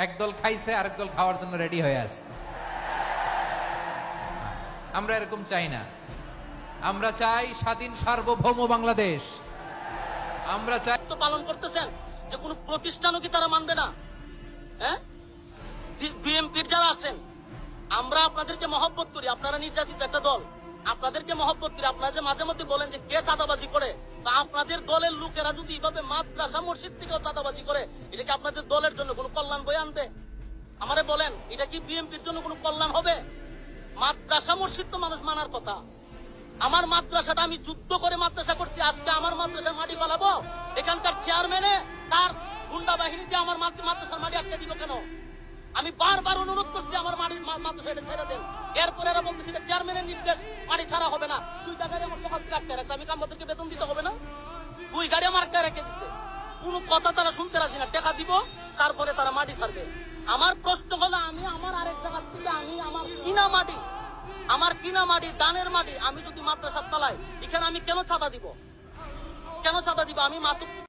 একদল খাইছে আরেক দল খাওয়ার জন্য রেডি হয়ে আছে। আমরা এরকম চাই না। আমরা চাই স্বাধীন সার্বভৌম বাংলাদেশ। আমরা চাই তো পালন করতেছেন যে কোন প্রতিষ্ঠানও কি তারা মানবে না? হ্যাঁ, বিএনপির যারা আছেন, আমরা আপনাদেরকে মহব্বত করি, আপনারা নির্যাতিত একটা দল, আপনাদেরকে মহব্বত করি। আপনারা যে মাঝে মধ্যে বলেন যে কে চাঁদাবাজি করে, তা আপনাদের দলের লোকেরা যদি এইভাবে মাদ্রাসা মসজিদ থেকেও চাঁদাবাজি করে, এটা কি আপনাদের দলের জন্য কোনো কল্যাণ বয়ে আনবে? আমারে বলেন, এটা কি বিএনপির জন্য কোনো কল্যাণ হবে? মাদ্রাসা মসজিদ তো মানুষ মানার কথা। আমার মাদ্রাসাটা আমি যুদ্ধ করে মাদ্রাসা করছি, আজকে আমার মাদ্রাসার মাটি পালাবো? এখানকার চেয়ারম্যানে তার গুন্ডা বাহিনী দিয়ে আমার মাদ্রাসার মাটি আটকে দিব কেন? আমি বারবার অনুরোধ করছি আমার মাদ্রাসা এটা ছেড়ে দেন। এরপরে এরা বলতেছি চেয়ারম্যানের নির্দেশ, মাটি ছাড়া হবে না। 2 গাড়ি আমার সকাল থেকে আটকে রাখছে, আমি কামদেরকে বেতন দিতে হবে না? 2 গাড়ি আমার আটকে রেখে দিচ্ছে, কোনো কথা তারা শুনতে রাজি না। টাকা দিব, তারপরে তারা মাটি ছাড়বে। আমার প্রশ্ন হলো, আমি আমার আরেক জায়গা থেকে আমি আমার কিনা মাটি দানের মাটি আমি যদি মাদ্রাসা চালাই, এখানে আমি কেন চাঁদা দিব? আমি মাত্র